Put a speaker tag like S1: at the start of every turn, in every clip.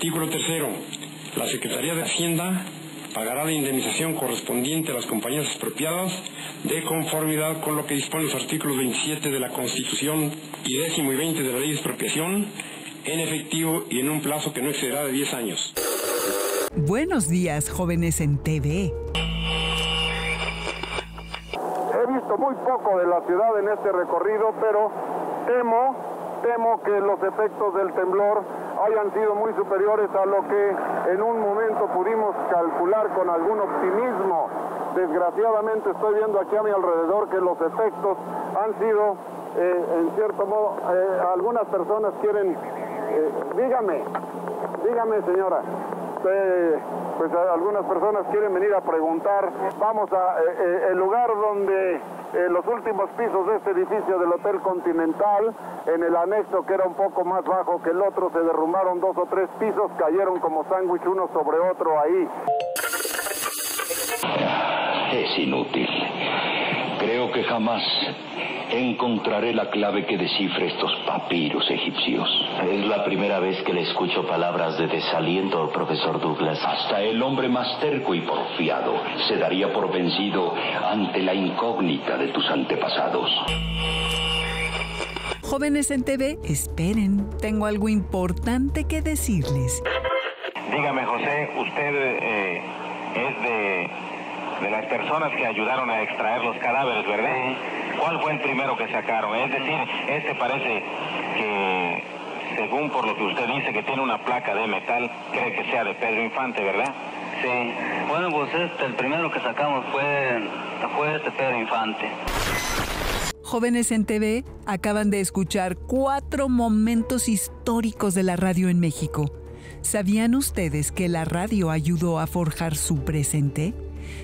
S1: Artículo 3. La Secretaría de Hacienda pagará la indemnización correspondiente a las compañías expropiadas de conformidad con lo que disponen los artículos 27 de la Constitución y 10 y 20 de la Ley de Expropiación en efectivo y en un plazo que no excederá de 10 años.
S2: Buenos días, jóvenes en TV.
S3: He visto muy poco de la ciudad en este recorrido, pero temo que los efectos del temblor hayan sido muy superiores a lo que en un momento pudimos calcular con algún optimismo. Desgraciadamente estoy viendo aquí a mi alrededor que los efectos han sido, en cierto modo, algunas personas quieren, dígame señora, pues algunas personas quieren venir a preguntar. Vamos a el lugar donde los últimos pisos de este edificio del Hotel Continental, en el anexo que era un poco más bajo que el otro, se derrumbaron 2 o 3 pisos, cayeron como sándwich uno sobre otro ahí.
S4: Es inútil. Creo que jamás encontraré la clave que descifre estos papiros egipcios.
S5: Es la primera vez que le escucho palabras de desaliento, profesor Douglas.
S4: Hasta el hombre más terco y porfiado se daría por vencido ante la incógnita de tus antepasados.
S2: Jóvenes en TV, esperen, tengo algo importante que decirles.
S6: Dígame, José, usted es de las personas que ayudaron a extraer los cadáveres, ¿verdad? ¿Cuál fue el primero que sacaron? Es decir, este parece que, según por lo que usted dice, que tiene una placa de metal, cree que sea de Pedro Infante, ¿verdad?
S7: Sí. Bueno, pues el primero que sacamos fue este Pedro Infante.
S2: Jóvenes en TV, acaban de escuchar 4 momentos históricos de la radio en México. ¿Sabían ustedes que la radio ayudó a forjar su presente?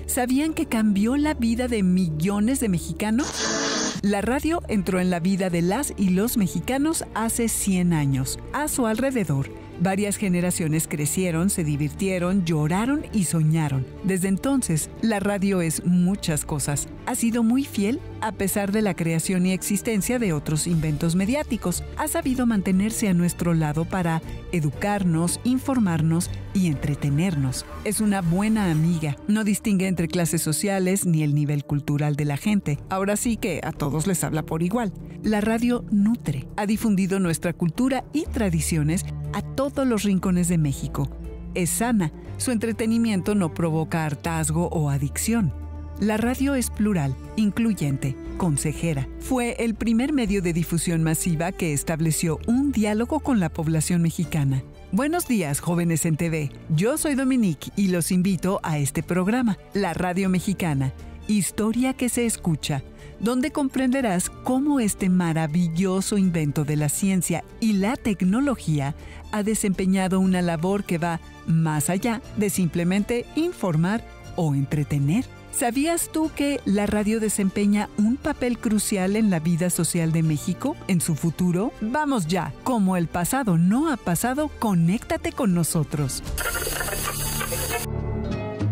S2: ¿Sabían que cambió la vida de millones de mexicanos? La radio entró en la vida de las y los mexicanos hace 100 años. A su alrededor, varias generaciones crecieron, se divirtieron, lloraron y soñaron. Desde entonces, la radio es muchas cosas. Ha sido muy fiel a pesar de la creación y existencia de otros inventos mediáticos. Ha sabido mantenerse a nuestro lado para educarnos, informarnos y entretenernos. Es una buena amiga. No distingue entre clases sociales ni el nivel cultural de la gente. Ahora sí que a todos les habla por igual. La radio nutre, ha difundido nuestra cultura y tradiciones a todos los rincones de México. Es sana, su entretenimiento no provoca hartazgo o adicción. La radio es plural, incluyente, consejera. Fue el primer medio de difusión masiva que estableció un diálogo con la población mexicana. Buenos días, jóvenes en TV. Yo soy Dominique y los invito a este programa, La Radio Mexicana, historia que se escucha, donde comprenderás cómo este maravilloso invento de la ciencia y la tecnología ha desempeñado una labor que va más allá de simplemente informar o entretener. ¿Sabías tú que la radio desempeña un papel crucial en la vida social de México, en su futuro? Vamos ya, como el pasado no ha pasado, conéctate con nosotros.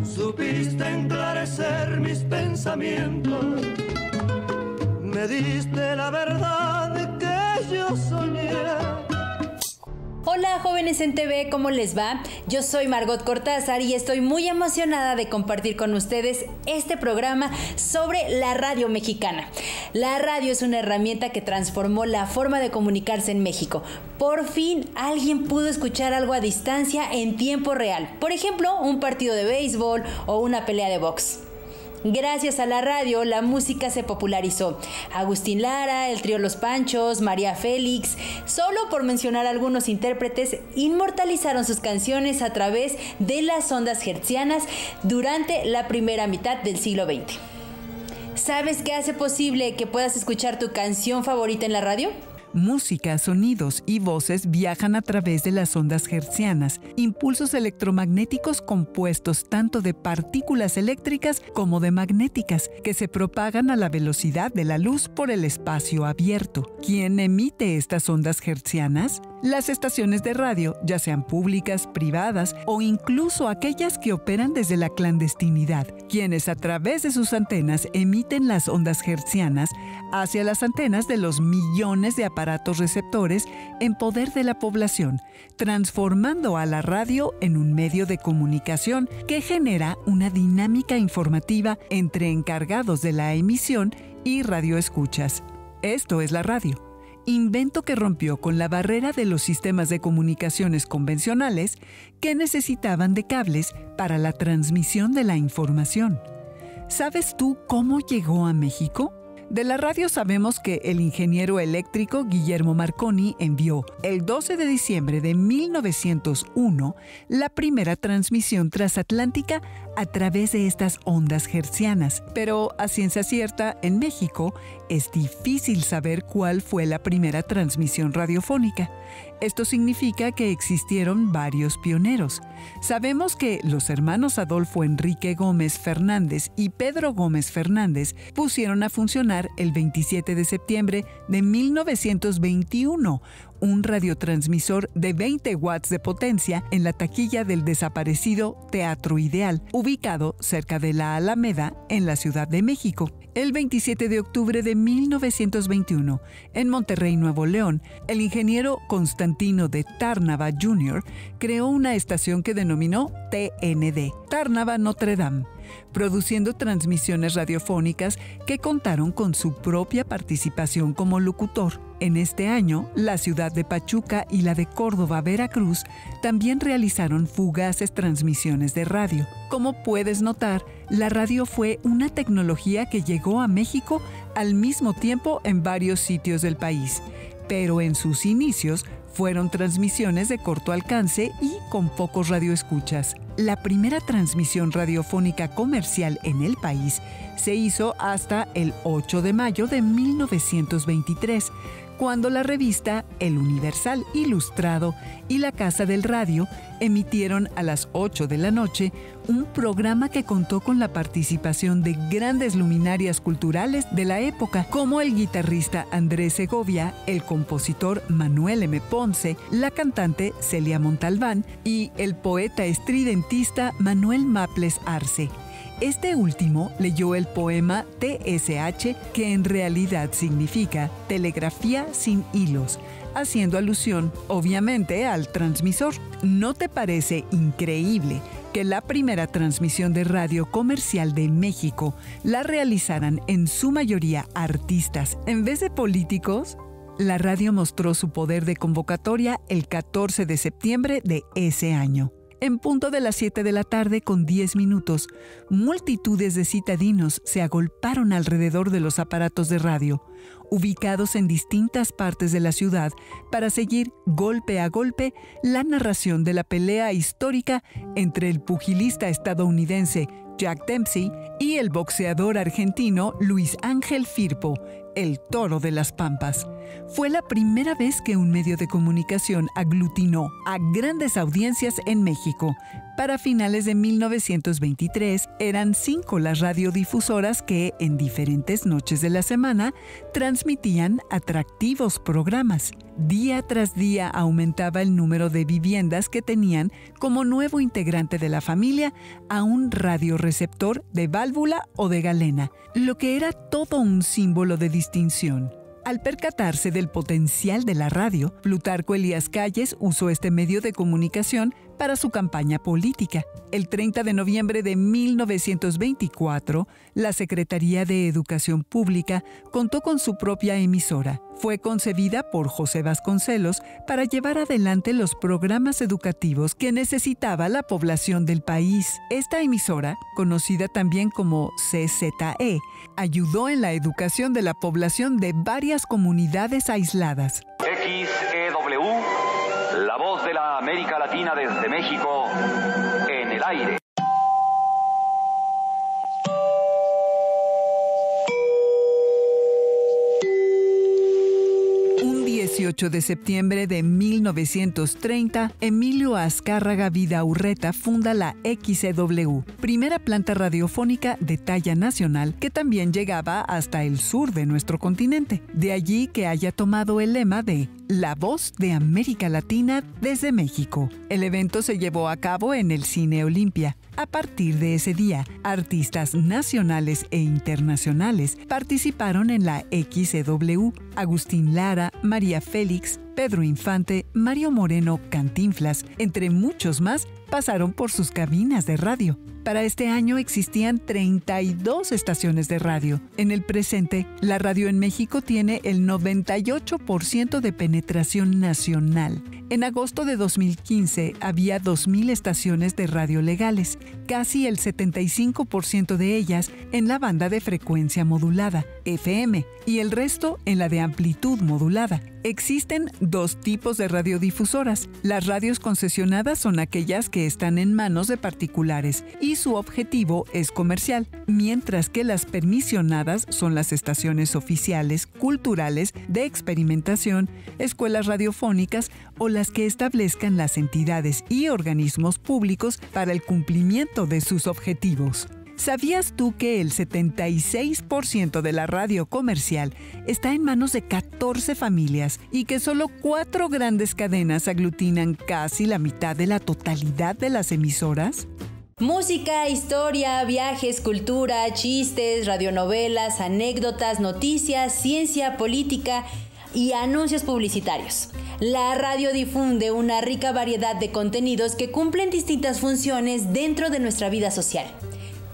S8: Supiste enclarecer mis pensamientos, me diste la verdad que yo soñé.
S9: Hola jóvenes en TV, ¿cómo les va? Yo soy Margot Cortázar y estoy muy emocionada de compartir con ustedes este programa sobre la radio mexicana. La radio es una herramienta que transformó la forma de comunicarse en México. Por fin alguien pudo escuchar algo a distancia en tiempo real. Por ejemplo, un partido de béisbol o una pelea de box. Gracias a la radio, la música se popularizó. Agustín Lara, el trío Los Panchos, María Félix, solo por mencionar algunos intérpretes, inmortalizaron sus canciones a través de las ondas hertzianas durante la primera mitad del siglo XX. ¿Sabes qué hace posible que puedas escuchar tu canción favorita en la radio?
S2: Música, sonidos y voces viajan a través de las ondas hertzianas, impulsos electromagnéticos compuestos tanto de partículas eléctricas como de magnéticas, que se propagan a la velocidad de la luz por el espacio abierto. ¿Quién emite estas ondas hertzianas? Las estaciones de radio, ya sean públicas, privadas o incluso aquellas que operan desde la clandestinidad, quienes a través de sus antenas emiten las ondas hertzianas hacia las antenas de los millones de aparatos aparatos receptores en poder de la población, transformando a la radio en un medio de comunicación que genera una dinámica informativa entre encargados de la emisión y radioescuchas. Esto es la radio, invento que rompió con la barrera de los sistemas de comunicaciones convencionales que necesitaban de cables para la transmisión de la información. ¿Sabes tú cómo llegó a México? De la radio sabemos que el ingeniero eléctrico Guillermo Marconi envió el 12 de diciembre de 1901 la primera transmisión transatlántica a través de estas ondas hertzianas. Pero a ciencia cierta, en México es difícil saber cuál fue la primera transmisión radiofónica. Esto significa que existieron varios pioneros. Sabemos que los hermanos Adolfo Enrique Gómez Fernández y Pedro Gómez Fernández pusieron a funcionar el 27 de septiembre de 1921 un radiotransmisor de 20 watts de potencia en la taquilla del desaparecido Teatro Ideal, ubicado cerca de la Alameda, en la Ciudad de México. El 27 de octubre de 1921, en Monterrey, Nuevo León, el ingeniero Constantino de Tárnava Jr. creó una estación que denominó TND, Tárnava Notre Dame, produciendo transmisiones radiofónicas que contaron con su propia participación como locutor. En este año, la ciudad de Pachuca y la de Córdoba, Veracruz, también realizaron fugaces transmisiones de radio. Como puedes notar, la radio fue una tecnología que llegó a México al mismo tiempo en varios sitios del país, pero en sus inicios fueron transmisiones de corto alcance y con pocos radioescuchas. La primera transmisión radiofónica comercial en el país se hizo hasta el 8 de mayo de 1923, cuando la revista El Universal Ilustrado y la Casa del Radio emitieron a las 8 de la noche un programa que contó con la participación de grandes luminarias culturales de la época, como el guitarrista Andrés Segovia, el compositor Manuel M. Ponce, la cantante Celia Montalbán y el poeta estridentista Manuel Maples Arce. Este último leyó el poema TSH, que en realidad significa Telegrafía sin hilos, haciendo alusión, obviamente, al transmisor. ¿No te parece increíble que la primera transmisión de radio comercial de México la realizaran en su mayoría artistas en vez de políticos? La radio mostró su poder de convocatoria el 14 de septiembre de ese año. En punto de las 7 de la tarde con 10 minutos, multitudes de citadinos se agolparon alrededor de los aparatos de radio, ubicados en distintas partes de la ciudad, para seguir golpe a golpe la narración de la pelea histórica entre el pugilista estadounidense Jack Dempsey y el boxeador argentino Luis Ángel Firpo, el Toro de las Pampas. Fue la primera vez que un medio de comunicación aglutinó a grandes audiencias en México. Para finales de 1923, eran 5 las radiodifusoras que, en diferentes noches de la semana, transmitían atractivos programas. Día tras día aumentaba el número de viviendas que tenían como nuevo integrante de la familia a un radioreceptor de válvula o de galena, lo que era todo un símbolo de distinción. Al percatarse del potencial de la radio, Plutarco Elías Calles usó este medio de comunicación para su campaña política. El 30 de noviembre de 1924, la Secretaría de Educación Pública contó con su propia emisora. Fue concebida por José Vasconcelos para llevar adelante los programas educativos que necesitaba la población del país. Esta emisora, conocida también como CZE, ayudó en la educación de la población de varias comunidades aisladas.
S10: XEW, la voz de la América Latina desde México, en el aire.
S2: 18 de septiembre de 1930, Emilio Azcárraga Vidaurreta funda la XEW, primera planta radiofónica de talla nacional que también llegaba hasta el sur de nuestro continente. De allí que haya tomado el lema de La voz de América Latina desde México. El evento se llevó a cabo en el Cine Olimpia. A partir de ese día, artistas nacionales e internacionales participaron en la XEW, Agustín Lara, María Félix, Pedro Infante, Mario Moreno, Cantinflas, entre muchos más, pasaron por sus cabinas de radio. Para este año existían 32 estaciones de radio. En el presente, la radio en México tiene el 98% de penetración nacional. En agosto de 2015 había 2,000 estaciones de radio legales, casi el 75% de ellas en la banda de frecuencia modulada, FM, y el resto en la de amplitud modulada. Existen 2 tipos de radiodifusoras. Las radios concesionadas son aquellas que están en manos de particulares y su objetivo es comercial, mientras que las permisionadas son las estaciones oficiales, culturales, de experimentación, escuelas radiofónicas o las que establezcan las entidades y organismos públicos para el cumplimiento de sus objetivos. ¿Sabías tú que el 76% de la radio comercial está en manos de 14 familias y que solo 4 grandes cadenas aglutinan casi la mitad de la totalidad de las emisoras?
S9: Música, historia, viajes, cultura, chistes, radionovelas, anécdotas, noticias, ciencia, política y anuncios publicitarios. La radio difunde una rica variedad de contenidos que cumplen distintas funciones dentro de nuestra vida social.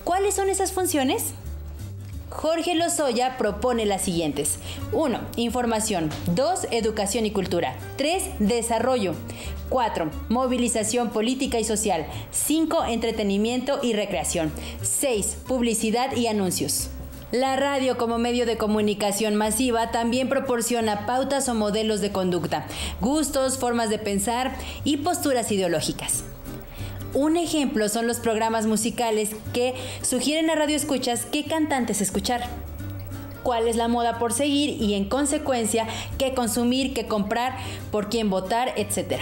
S9: ¿Cuáles son esas funciones? Jorge Lozoya propone las siguientes. 1. Información. 2. Educación y cultura. 3. Desarrollo. 4. Movilización política y social. 5. Entretenimiento y recreación. 6. Publicidad y anuncios. La radio como medio de comunicación masiva también proporciona pautas o modelos de conducta, gustos, formas de pensar y posturas ideológicas. Un ejemplo son los programas musicales que sugieren a radioescuchas qué cantantes escuchar, cuál es la moda por seguir y, en consecuencia, qué consumir, qué comprar, por quién votar, etc.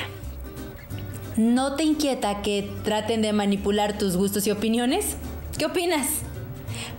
S9: ¿No te inquieta que traten de manipular tus gustos y opiniones? ¿Qué opinas?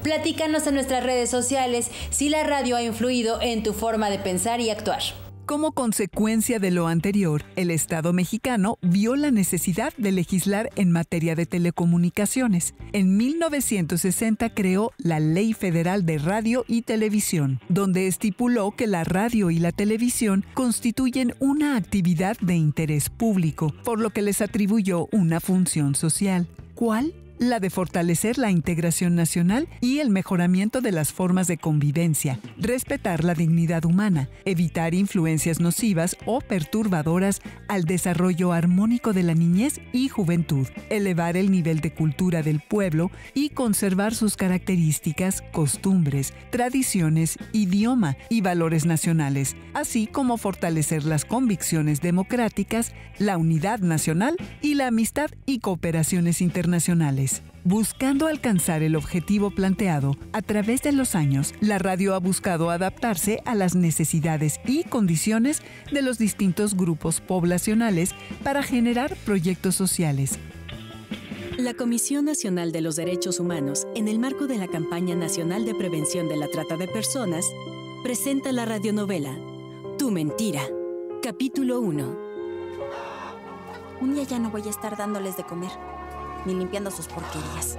S9: Platícanos en nuestras redes sociales si la radio ha influido en tu forma de pensar y actuar.
S2: Como consecuencia de lo anterior, el Estado mexicano vio la necesidad de legislar en materia de telecomunicaciones. En 1960 creó la Ley Federal de Radio y Televisión, donde estipuló que la radio y la televisión constituyen una actividad de interés público, por lo que les atribuyó una función social. ¿Cuál? La de fortalecer la integración nacional y el mejoramiento de las formas de convivencia, respetar la dignidad humana, evitar influencias nocivas o perturbadoras al desarrollo armónico de la niñez y juventud, elevar el nivel de cultura del pueblo y conservar sus características, costumbres, tradiciones, idioma y valores nacionales, así como fortalecer las convicciones democráticas, la unidad nacional y la amistad y cooperaciones internacionales. Buscando alcanzar el objetivo planteado, a través de los años, la radio ha buscado adaptarse a las necesidades y condiciones de los distintos grupos poblacionales para generar proyectos sociales.
S11: La Comisión Nacional de los Derechos Humanos, en el marco de la Campaña Nacional de Prevención de la Trata de Personas, presenta la radionovela Tu Mentira, capítulo 1.
S12: Un día ya no voy a estar dándoles de comer, ni limpiando sus porquerías.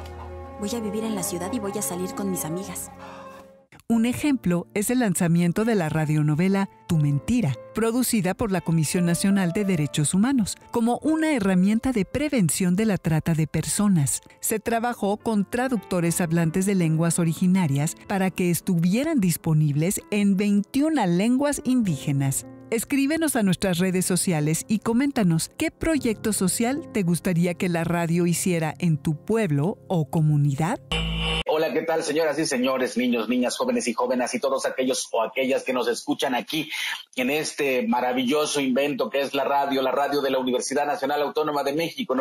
S12: Voy a vivir en la ciudad y voy a salir con mis amigas.
S2: Un ejemplo es el lanzamiento de la radionovela Tu Mentira, producida por la Comisión Nacional de Derechos Humanos, como una herramienta de prevención de la trata de personas. Se trabajó con traductores hablantes de lenguas originarias para que estuvieran disponibles en 21 lenguas indígenas. Escríbenos a nuestras redes sociales y coméntanos qué proyecto social te gustaría que la radio hiciera en tu pueblo o comunidad.
S13: Hola, ¿qué tal, señoras y señores, niños, niñas, jóvenes y jóvenes y todos aquellos o aquellas que nos escuchan aquí en este maravilloso invento que es la radio de la Universidad Nacional Autónoma de México?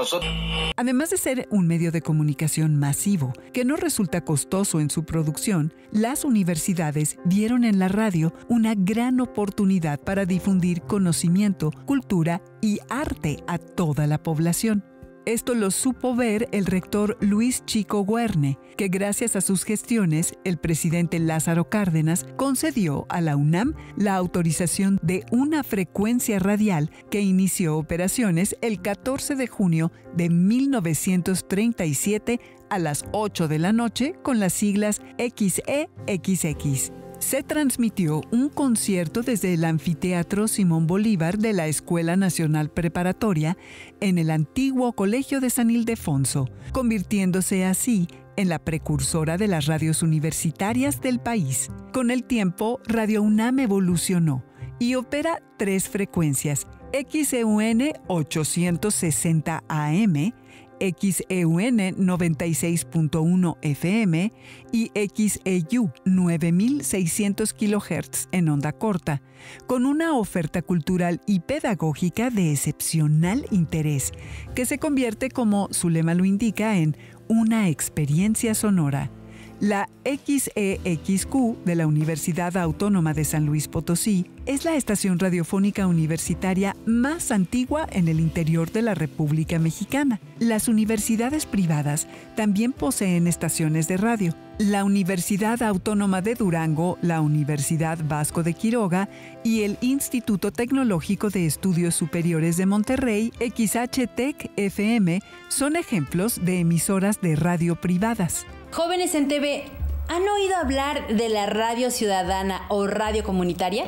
S2: Además de ser un medio de comunicación masivo que no resulta costoso en su producción, las universidades vieron en la radio una gran oportunidad para difundir conocimiento, cultura y arte a toda la población. Esto lo supo ver el rector Luis Chico Guerne, que gracias a sus gestiones, el presidente Lázaro Cárdenas concedió a la UNAM la autorización de una frecuencia radial que inició operaciones el 14 de junio de 1937 a las 8 de la noche con las siglas XEXX. se transmitió un concierto desde el Anfiteatro Simón Bolívar de la Escuela Nacional Preparatoria en el antiguo Colegio de San Ildefonso, convirtiéndose así en la precursora de las radios universitarias del país. Con el tiempo, Radio UNAM evolucionó y opera 3 frecuencias: XEUN 860 AM, XEUN 96.1 FM y XEU 9600 kHz en onda corta, con una oferta cultural y pedagógica de excepcional interés, que se convierte, como su lema lo indica, en una experiencia sonora. La XEXQ de la Universidad Autónoma de San Luis Potosí es la estación radiofónica universitaria más antigua en el interior de la República Mexicana. Las universidades privadas también poseen estaciones de radio. La Universidad Autónoma de Durango, la Universidad Vasco de Quiroga y el Instituto Tecnológico de Estudios Superiores de Monterrey, XHTEC FM, son ejemplos de emisoras de radio privadas.
S9: Jóvenes en TV, ¿han oído hablar de la radio ciudadana o radio comunitaria?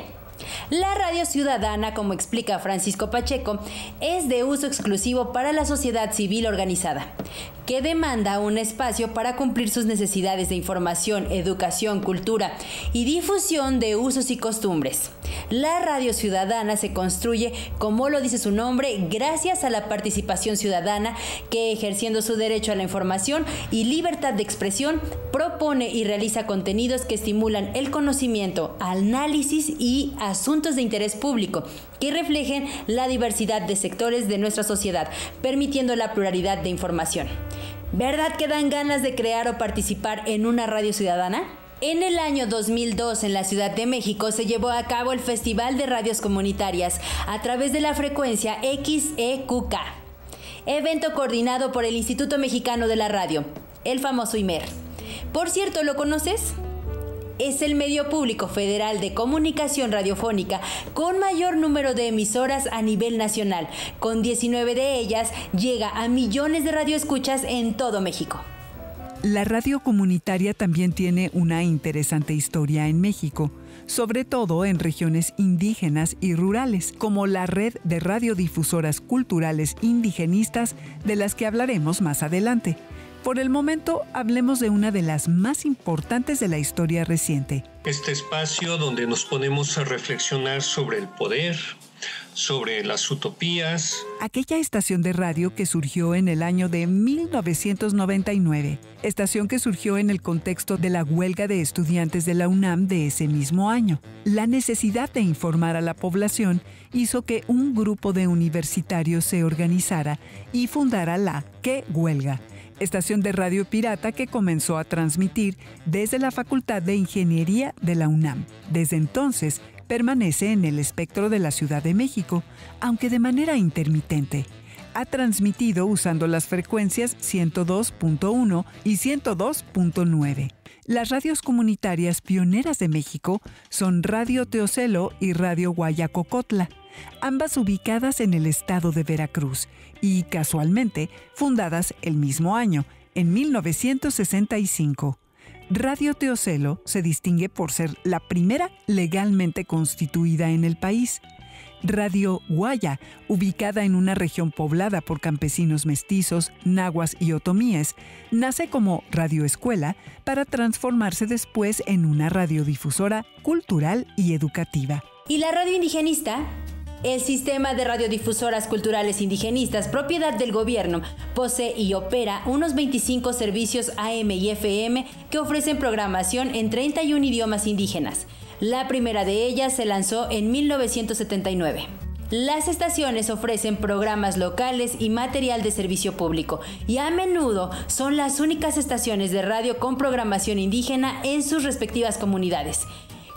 S9: La radio ciudadana, como explica Francisco Pacheco, es de uso exclusivo para la sociedad civil organizada, que demanda un espacio para cumplir sus necesidades de información, educación, cultura y difusión de usos y costumbres. La radio ciudadana se construye, como lo dice su nombre, gracias a la participación ciudadana que, ejerciendo su derecho a la información y libertad de expresión, propone y realiza contenidos que estimulan el conocimiento, análisis y asuntos de interés público que reflejen la diversidad de sectores de nuestra sociedad, permitiendo la pluralidad de información. ¿Verdad que dan ganas de crear o participar en una radio ciudadana? En el año 2002, en la Ciudad de México, se llevó a cabo el Festival de Radios Comunitarias a través de la frecuencia XEQK, evento coordinado por el Instituto Mexicano de la Radio, el famoso IMER. Por cierto, ¿lo conoces? Es el medio público federal de comunicación radiofónica con mayor número de emisoras a nivel nacional. Con 19 de ellas, llega a millones de radioescuchas en todo México.
S2: La radio comunitaria también tiene una interesante historia en México, sobre todo en regiones indígenas y rurales, como la red de radiodifusoras culturales indigenistas, de las que hablaremos más adelante. Por el momento, hablemos de una de las más importantes de la historia reciente.
S14: Este espacio donde nos ponemos a reflexionar sobre el poder, sobre las utopías.
S2: Aquella estación de radio que surgió en el año de 1999, estación que surgió en el contexto de la huelga de estudiantes de la UNAM de ese mismo año. La necesidad de informar a la población hizo que un grupo de universitarios se organizara y fundara la ¿Qué Huelga?, estación de radio pirata que comenzó a transmitir desde la Facultad de Ingeniería de la UNAM. Desde entonces, permanece en el espectro de la Ciudad de México, aunque de manera intermitente. Ha transmitido usando las frecuencias 102.1 y 102.9. Las radios comunitarias pioneras de México son Radio Teocelo y Radio Guayacocotla, ambas ubicadas en el estado de Veracruz y, casualmente, fundadas el mismo año, en 1965. Radio Teocelo se distingue por ser la primera legalmente constituida en el país. Radio Guaya, ubicada en una región poblada por campesinos mestizos, nahuas y otomíes, nace como radioescuela para transformarse después en una radiodifusora cultural y educativa.
S9: ¿Y la radio indigenista? El sistema de radiodifusoras culturales indigenistas, propiedad del gobierno, posee y opera unos 25 servicios AM y FM que ofrecen programación en 31 idiomas indígenas. La primera de ellas se lanzó en 1979. Las estaciones ofrecen programas locales y material de servicio público, y a menudo son las únicas estaciones de radio con programación indígena en sus respectivas comunidades,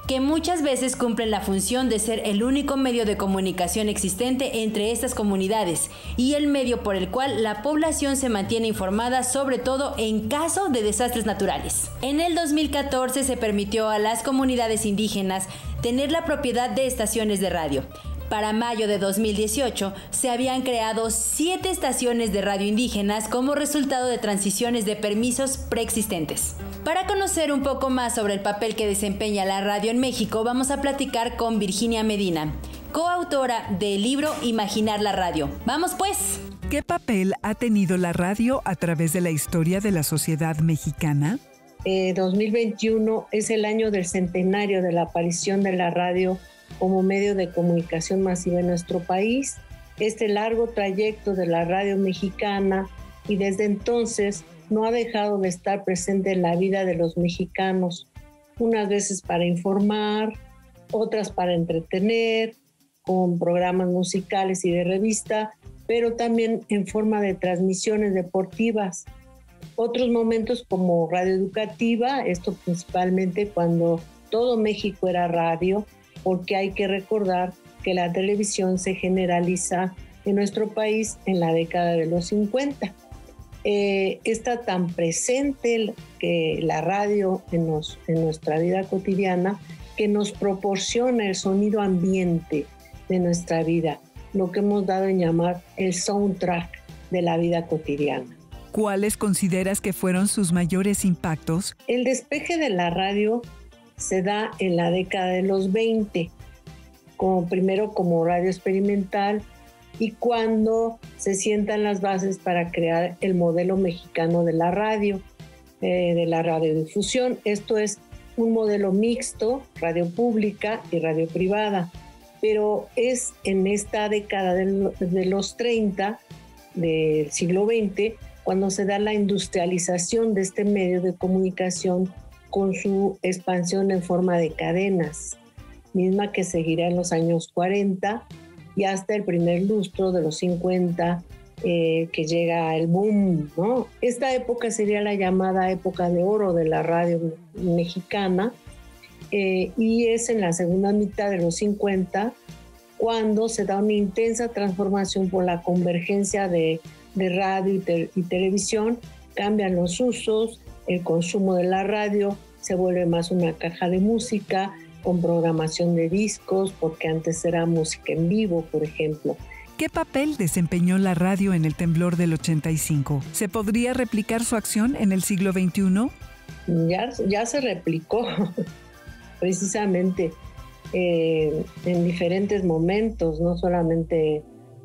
S9: que muchas veces cumplen la función de ser el único medio de comunicación existente entre estas comunidades y el medio por el cual la población se mantiene informada, sobre todo en caso de desastres naturales. En el 2014 se permitió a las comunidades indígenas tener la propiedad de estaciones de radio, Para mayo de 2018 se habían creado 7 estaciones de radio indígenas como resultado de transiciones de permisos preexistentes. Para conocer un poco más sobre el papel que desempeña la radio en México, vamos a platicar con Virginia Medina, coautora del libro Imaginar la radio. ¡Vamos pues!
S2: ¿Qué papel ha tenido la radio a través de la historia de la sociedad mexicana?
S15: 2021 es el año del centenario de la aparición de la radio como medio de comunicación masiva en nuestro país. Este largo trayecto de la radio mexicana y desde entonces no ha dejado de estar presente en la vida de los mexicanos, unas veces para informar, otras para entretener, con programas musicales y de revista, pero también en forma de transmisiones deportivas. Otros momentos como radio educativa, esto principalmente cuando todo México era radio, porque hay que recordar que la televisión se generaliza en nuestro país en la década de los 50. Está tan presente que la radio en nuestra vida cotidiana que nos proporciona el sonido ambiente de nuestra vida, lo que hemos dado en llamar el soundtrack de la vida cotidiana.
S2: ¿Cuáles consideras que fueron sus mayores impactos?
S15: El despegue de la radio se da en la década de los 20, primero como radio experimental y cuando se sientan las bases para crear el modelo mexicano de la radiodifusión. Esto es un modelo mixto, radio pública y radio privada. Pero es en esta década de los 30 del siglo XX cuando se da la industrialización de este medio de comunicación con su expansión en forma de cadenas, misma que seguirá en los años 40 y hasta el primer lustro de los 50, que llega el boom, ¿no? Esta época sería la llamada época de oro de la radio mexicana, y es en la segunda mitad de los 50 cuando se da una intensa transformación por la convergencia de radio y televisión. Cambian los usos, el consumo de la radio se vuelve más una caja de música con programación de discos, porque antes era música en vivo, por ejemplo.
S2: ¿Qué papel desempeñó la radio en el temblor del 85? ¿Se podría replicar su acción en el siglo XXI?
S15: Ya se replicó. Precisamente en diferentes momentos, no solamente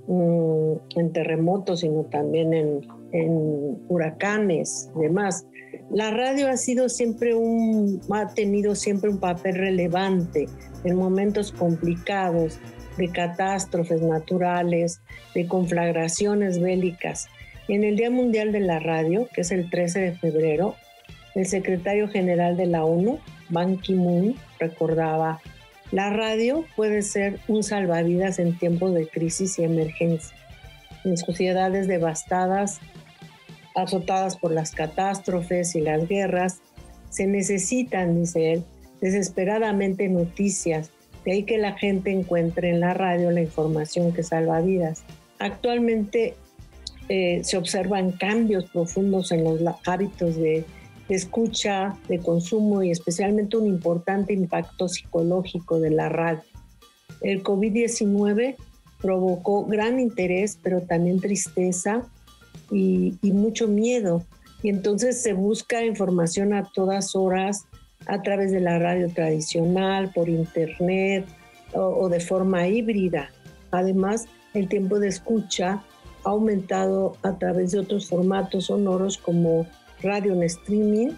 S15: en terremotos, sino también en huracanes y demás. La radio ha tenido siempre un papel relevante en momentos complicados, de catástrofes naturales, de conflagraciones bélicas. En el Día Mundial de la Radio, que es el 13 de febrero, el secretario general de la ONU, Ban Ki-moon, recordaba: la radio puede ser un salvavidas en tiempos de crisis y emergencia. En sociedades devastadas, azotadas por las catástrofes y las guerras, se necesitan, dice él, desesperadamente noticias. De ahí que la gente encuentre en la radio la información que salva vidas. Actualmente se observan cambios profundos en los hábitos de escucha, de consumo y especialmente un importante impacto psicológico de la radio. El COVID-19 provocó gran interés, pero también tristeza y mucho miedo. Y entonces se busca información a todas horas a través de la radio tradicional, por internet o de forma híbrida. Además, el tiempo de escucha ha aumentado a través de otros formatos sonoros como radio en streaming,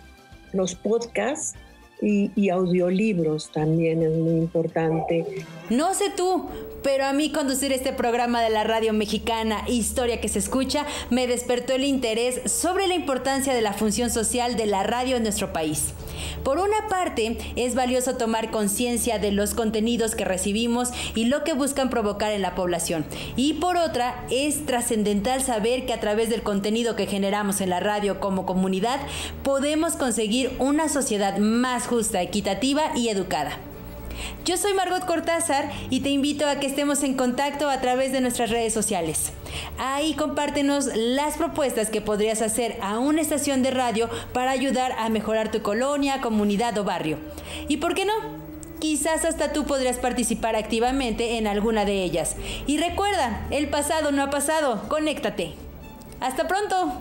S15: los podcasts y audiolibros también es muy importante.
S9: No sé tú, pero a mí conducir este programa de la radio mexicana, Historia que se escucha, me despertó el interés sobre la importancia de la función social de la radio en nuestro país. Por una parte, es valioso tomar conciencia de los contenidos que recibimos y lo que buscan provocar en la población. Y por otra, es trascendental saber que a través del contenido que generamos en la radio como comunidad, podemos conseguir una sociedad más justa, equitativa y educada. Yo soy Margot Cortázar y te invito a que estemos en contacto a través de nuestras redes sociales. Ahí compártenos las propuestas que podrías hacer a una estación de radio para ayudar a mejorar tu colonia, comunidad o barrio. ¿Y por qué no? quizás hasta tú podrías participar activamente en alguna de ellas. Y recuerda, el pasado no ha pasado, conéctate. ¡Hasta pronto!